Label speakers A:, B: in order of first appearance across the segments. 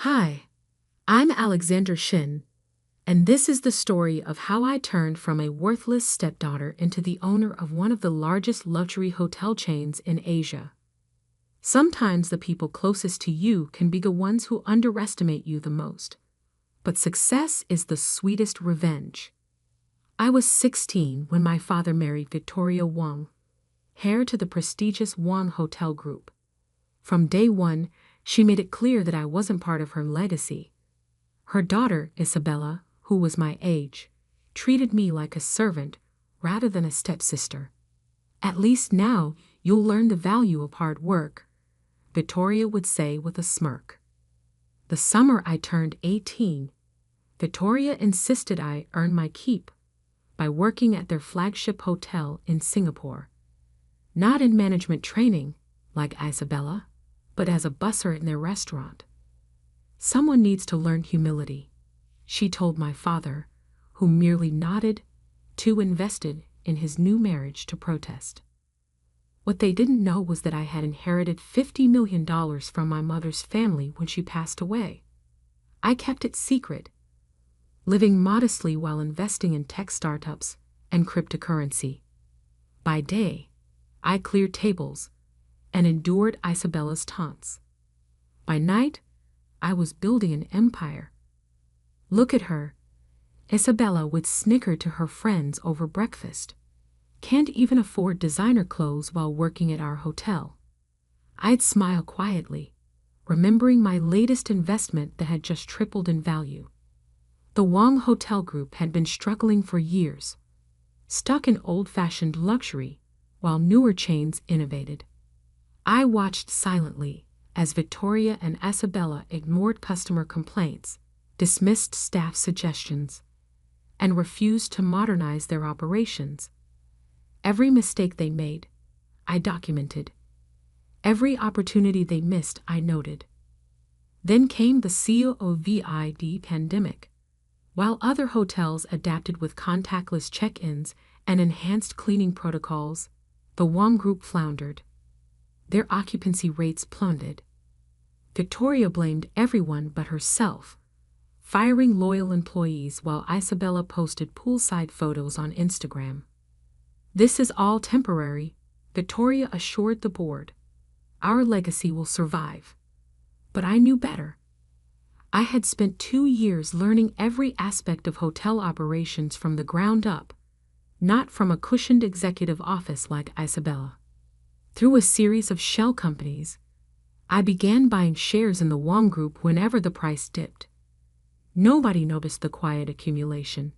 A: Hi, I'm Alexander Shin, and this is the story of how I turned from a worthless stepdaughter into the owner of one of the largest luxury hotel chains in Asia. Sometimes the people closest to you can be the ones who underestimate you the most, but success is the sweetest revenge. I was 16 when my father married Victoria Wang, heir to the prestigious Wang Hotel Group. From day one, she made it clear that I wasn't part of her legacy. Her daughter, Isabella, who was my age, treated me like a servant rather than a stepsister. "At least now you'll learn the value of hard work," Victoria would say with a smirk. The summer I turned 18, Victoria insisted I earn my keep by working at their flagship hotel in Singapore. Not in management training, like Isabella, but as a busser in their restaurant. "Someone needs to learn humility," she told my father, who merely nodded, too invested in his new marriage to protest. What they didn't know was that I had inherited $50 million from my mother's family when she passed away. I kept it secret, living modestly while investing in tech startups and cryptocurrency. By day, I cleared tables and endured Isabella's taunts. By night, I was building an empire. "Look at her," Isabella would snicker to her friends over breakfast. "Can't even afford designer clothes while working at our hotel." I'd smile quietly, remembering my latest investment that had just tripled in value. The Wang Hotel Group had been struggling for years, stuck in old-fashioned luxury while newer chains innovated. I watched silently as Victoria and Isabella ignored customer complaints, dismissed staff suggestions, and refused to modernize their operations. Every mistake they made, I documented. Every opportunity they missed, I noted. Then came the COVID pandemic. While other hotels adapted with contactless check-ins and enhanced cleaning protocols, the Wang Group floundered. Their occupancy rates plummeted. Victoria blamed everyone but herself, firing loyal employees while Isabella posted poolside photos on Instagram. "This is all temporary," Victoria assured the board. "Our legacy will survive." But I knew better. I had spent 2 years learning every aspect of hotel operations from the ground up, not from a cushioned executive office like Isabella. Through a series of shell companies, I began buying shares in the Wang Group whenever the price dipped. Nobody noticed the quiet accumulation.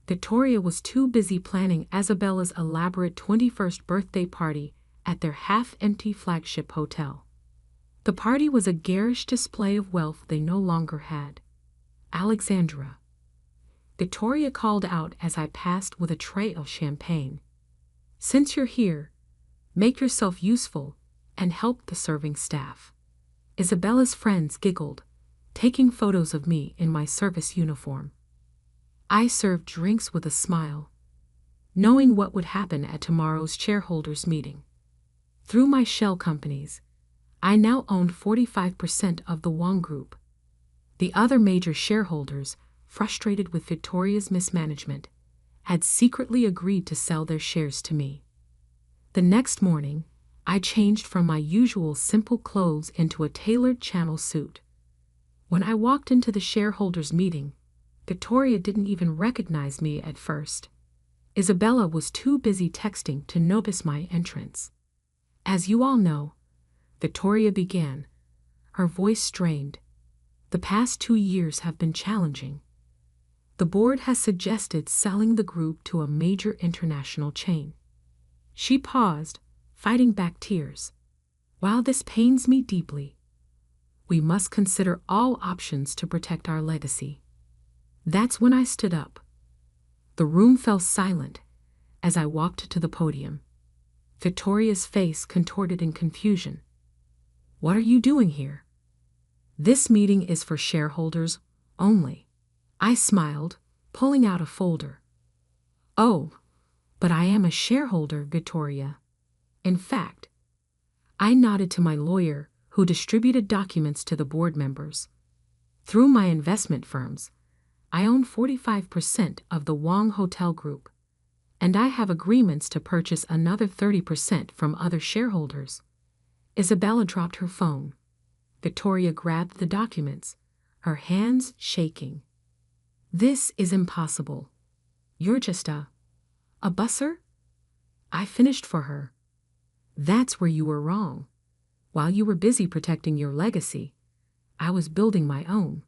A: Victoria was too busy planning Isabella's elaborate 21st birthday party at their half-empty flagship hotel. The party was a garish display of wealth they no longer had. "Alexandra," Victoria called out as I passed with a tray of champagne, "since you're here, make yourself useful and help the serving staff." Isabella's friends giggled, taking photos of me in my service uniform. I served drinks with a smile, knowing what would happen at tomorrow's shareholders' meeting. Through my shell companies, I now owned 45% of the Wang Group. The other major shareholders, frustrated with Victoria's mismanagement, had secretly agreed to sell their shares to me. The next morning, I changed from my usual simple clothes into a tailored Channel suit. When I walked into the shareholders' meeting, Victoria didn't even recognize me at first. Isabella was too busy texting to notice my entrance. "As you all know," Victoria began, her voice strained, "the past 2 years have been challenging. The board has suggested selling the group to a major international chain." She paused, fighting back tears. "While this pains me deeply, we must consider all options to protect our legacy." That's when I stood up. The room fell silent as I walked to the podium. Victoria's face contorted in confusion. "What are you doing here?" "This meeting is for shareholders only." I smiled, pulling out a folder. "Oh, but I am a shareholder, Victoria. In fact," I nodded to my lawyer, who distributed documents to the board members. Through my investment firms, I own 45% of the Wong Hotel Group, and I have agreements to purchase another 30% from other shareholders. Isabella dropped her phone. Victoria grabbed the documents, her hands shaking. This is impossible. You're just a busser? I finished for her. That's where you were wrong. While you were busy protecting your legacy, I was building my own.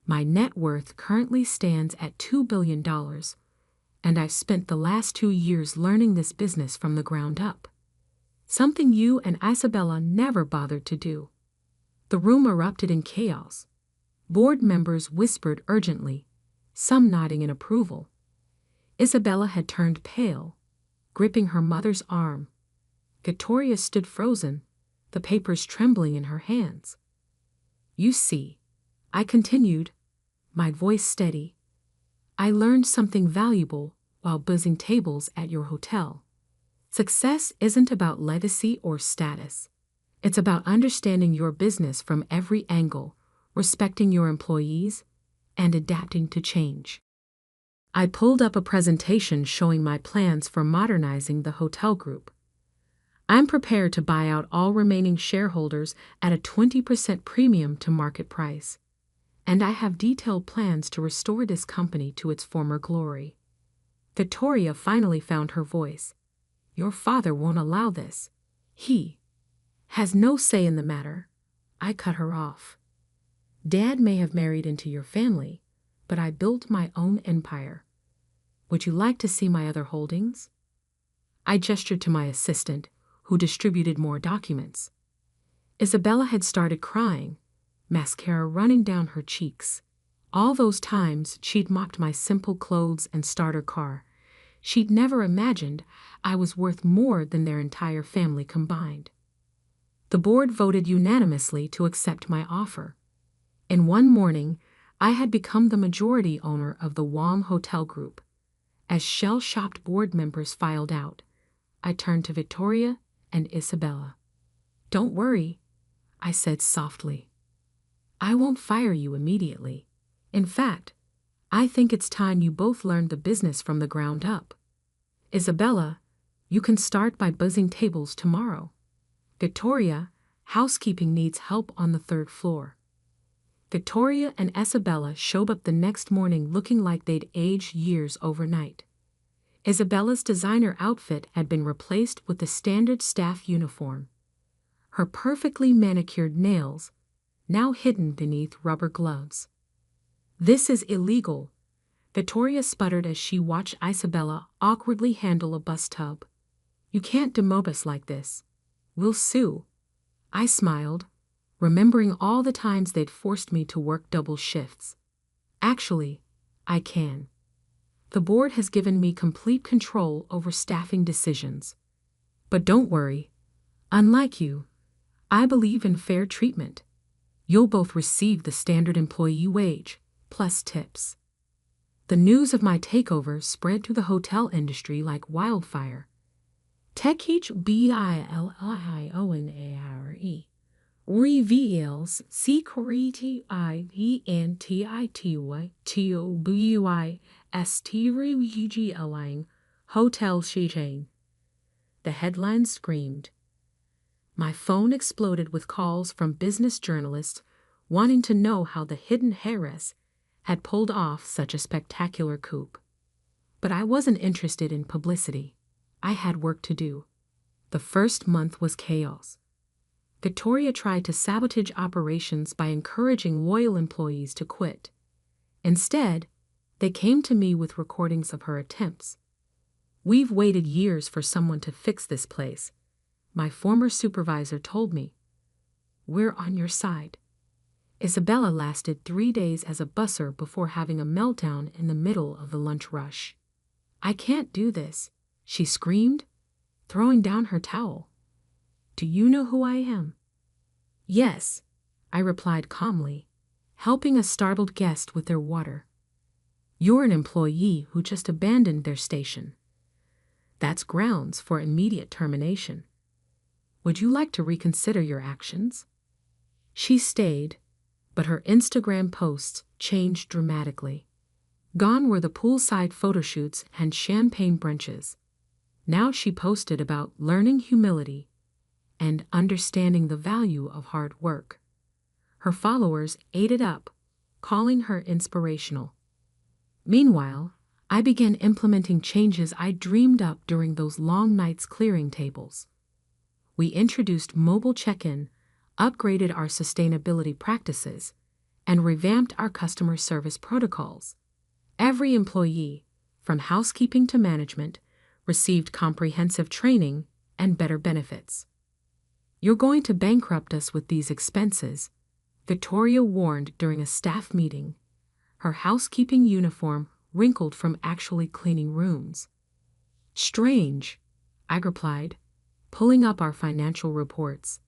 A: My net worth currently stands at $2 billion, and I've spent the last 2 years learning this business from the ground up. Something you and Isabella never bothered to do. The room erupted in chaos. Board members whispered urgently, some nodding in approval. Isabella had turned pale, gripping her mother's arm. Victoria stood frozen, the papers trembling in her hands. You see, I continued, my voice steady. I learned something valuable while buzzing tables at your hotel. Success isn't about legacy or status. It's about understanding your business from every angle, respecting your employees, and adapting to change. I pulled up a presentation showing my plans for modernizing the hotel group. I'm prepared to buy out all remaining shareholders at a 20% premium to market price. And I have detailed plans to restore this company to its former glory. Victoria finally found her voice. Your father won't allow this. He has no say in the matter. I cut her off. Dad may have married into your family, but I built my own empire. Would you like to see my other holdings? I gestured to my assistant, who distributed more documents. Isabella had started crying, mascara running down her cheeks. All those times she'd mocked my simple clothes and starter car, she'd never imagined I was worth more than their entire family combined. The board voted unanimously to accept my offer. In one morning, I had become the majority owner of the Wong Hotel Group. As shell-shocked board members filed out, I turned to Victoria and Isabella. Don't worry, I said softly. I won't fire you immediately. In fact, I think it's time you both learned the business from the ground up. Isabella, you can start by buzzing tables tomorrow. Victoria, housekeeping needs help on the 3rd floor. Victoria and Isabella showed up the next morning looking like they'd aged years overnight. Isabella's designer outfit had been replaced with the standard staff uniform. Her perfectly manicured nails, now hidden beneath rubber gloves. This is illegal, Victoria sputtered as she watched Isabella awkwardly handle a bus tub. You can't demob us like this. We'll sue. I smiled, remembering all the times they'd forced me to work double shifts. Actually, I can. The board has given me complete control over staffing decisions. But don't worry. Unlike you, I believe in fair treatment. You'll both receive the standard employee wage, plus tips. The news of my takeover spread through the hotel industry like wildfire. Techich Bilionare reveals security INTITY hotel chain. The headline screamed. My phone exploded with calls from business journalists wanting to know how the hidden heiress had pulled off such a spectacular coup. But I wasn't interested in publicity. I had work to do. The first month was chaos. Victoria tried to sabotage operations by encouraging loyal employees to quit. Instead, they came to me with recordings of her attempts. We've waited years for someone to fix this place, my former supervisor told me. We're on your side. Isabella lasted 3 days as a busser before having a meltdown in the middle of the lunch rush. I can't do this, she screamed, throwing down her towel. Do you know who I am? Yes, I replied calmly, helping a startled guest with their water. You're an employee who just abandoned their station. That's grounds for immediate termination. Would you like to reconsider your actions? She stayed, But her Instagram posts changed dramatically. Gone were the poolside photoshoots and champagne brunches. Now she posted about learning humility and understanding the value of hard work. Her followers ate it up, calling her inspirational. Meanwhile, I began implementing changes I dreamed up during those long nights clearing tables. We introduced mobile check-in, upgraded our sustainability practices, and revamped our customer service protocols. Every employee, from housekeeping to management, received comprehensive training and better benefits. "You're going to bankrupt us with these expenses," Victoria warned during a staff meeting, her housekeeping uniform wrinkled from actually cleaning rooms. "Strange," I replied, pulling up our financial reports.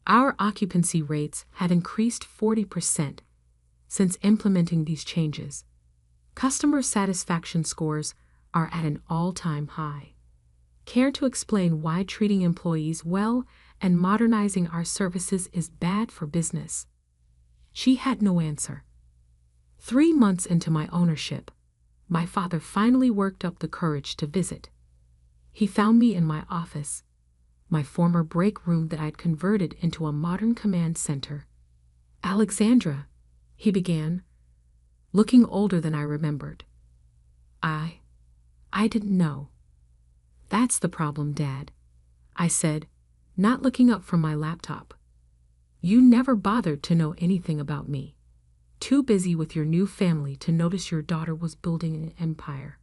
A: Our occupancy rates have increased 40% since implementing these changes. Customer satisfaction scores are at an all-time high. Care to explain why treating employees well and modernizing our services is bad for business? She had no answer. 3 months into my ownership, my father finally worked up the courage to visit. He found me in my office, my former break room that I'd converted into a modern command center. "Alexandra," he began, looking older than I remembered. I didn't know." "That's the problem, Dad," I said, not looking up from my laptop. "You never bothered to know anything about me. Too busy with your new family to notice your daughter was building an empire."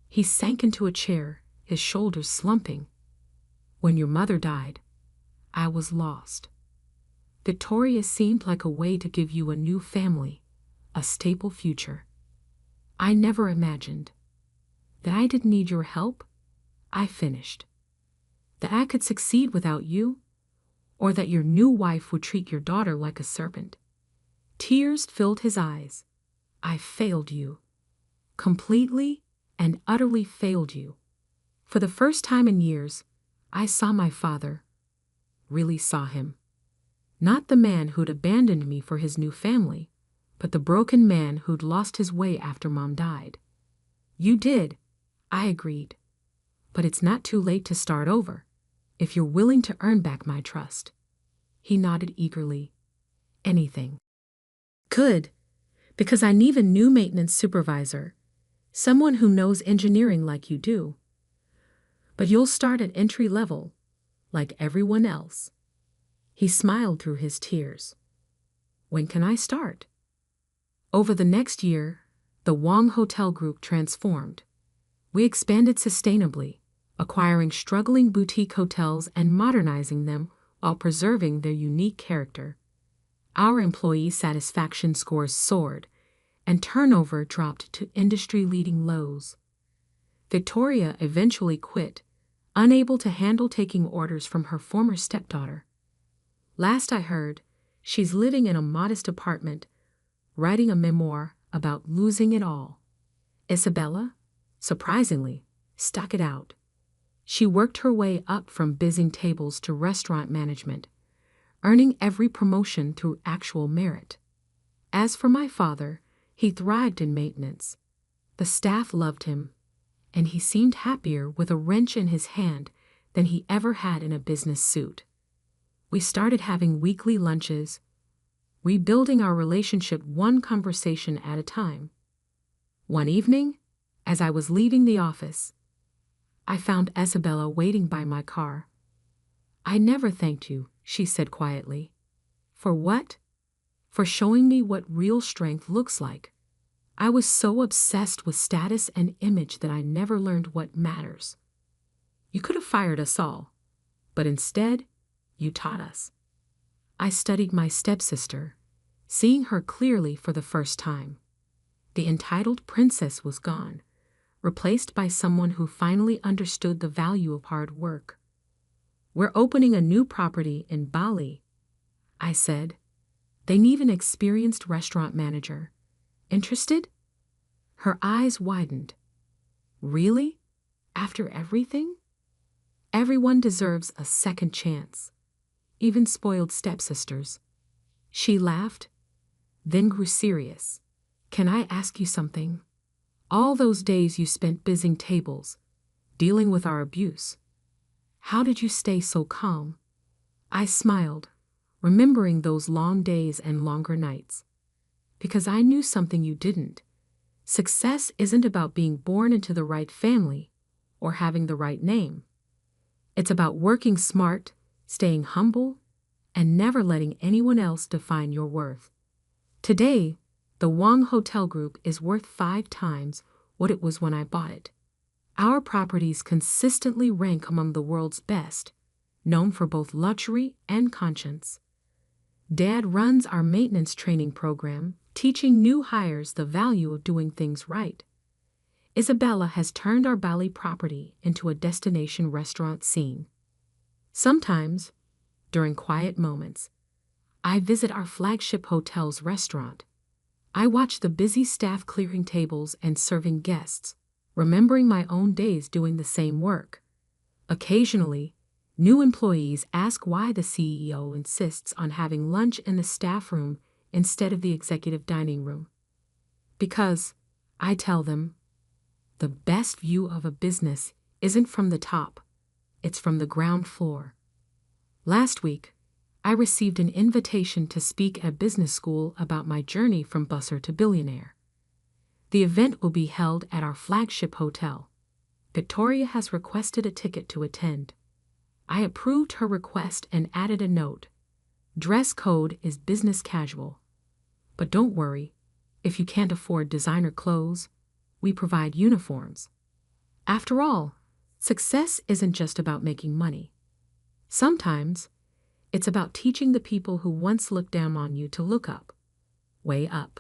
A: He sank into a chair, his shoulders slumping. "When your mother died, I was lost. Victoria seemed like a way to give you a new family, a stable future. I never imagined that I didn't need your help," I finished. "That I could succeed without you, or that your new wife would treat your daughter like a servant." Tears filled his eyes. "I failed you. Completely and utterly failed you." For the first time in years, I saw my father, really saw him. Not the man who'd abandoned me for his new family, but the broken man who'd lost his way after Mom died. "You did," I agreed. "But it's not too late to start over, if you're willing to earn back my trust." He nodded eagerly. "Anything." "Good, because I need a new maintenance supervisor, someone who knows engineering like you do. But you'll start at entry level, like everyone else." He smiled through his tears. "When can I start?" Over the next year, the Wong Hotel Group transformed. We expanded sustainably, acquiring struggling boutique hotels and modernizing them while preserving their unique character. Our employee satisfaction scores soared, and turnover dropped to industry-leading lows. Victoria eventually quit, unable to handle taking orders from her former stepdaughter. Last I heard, she's living in a modest apartment, writing a memoir about losing it all. Isabella, surprisingly, stuck it out. She worked her way up from bussing tables to restaurant management, earning every promotion through actual merit. As for my father, he thrived in maintenance. The staff loved him, and he seemed happier with a wrench in his hand than he ever had in a business suit. We started having weekly lunches, rebuilding our relationship one conversation at a time. One evening, as I was leaving the office, I found Isabella waiting by my car. "I never thanked you," she said quietly. "For what?" "For showing me what real strength looks like. I was so obsessed with status and image that I never learned what matters. You could have fired us all, but instead, you taught us." I studied my stepsister, seeing her clearly for the first time. The entitled princess was gone, replaced by someone who finally understood the value of hard work. "We're opening a new property in Bali," I said. "They need an experienced restaurant manager. Interested?" Her eyes widened. "Really? After everything?" "Everyone deserves a second chance, even spoiled stepsisters." She laughed. then grew serious. Can I ask you something? All those days you spent busying tables, dealing with our abuse. How did you stay so calm? I smiled, remembering those long days and longer nights. Because I knew something you didn't. Success isn't about being born into the right family or having the right name. It's about working smart, staying humble, and never letting anyone else define your worth. Today, the Wang Hotel Group is worth 5 times what it was when I bought it. Our properties consistently rank among the world's best, known for both luxury and conscience. Dad runs our maintenance training program, teaching new hires the value of doing things right. Isabella has turned our Bali property into a destination restaurant scene. Sometimes, during quiet moments, I visit our flagship hotel's restaurant. I watch the busy staff clearing tables and serving guests, remembering my own days doing the same work. Occasionally, new employees ask why the CEO insists on having lunch in the staff room instead of the executive dining room. Because, I tell them, the best view of a business isn't from the top, it's from the ground floor. Last week, I received an invitation to speak at business school about my journey from busser to billionaire. The event will be held at our flagship hotel. Victoria has requested a ticket to attend. I approved her request and added a note. Dress code is business casual. But don't worry, if you can't afford designer clothes, we provide uniforms. After all, success isn't just about making money. Sometimes, it's about teaching the people who once looked down on you to look up, way up.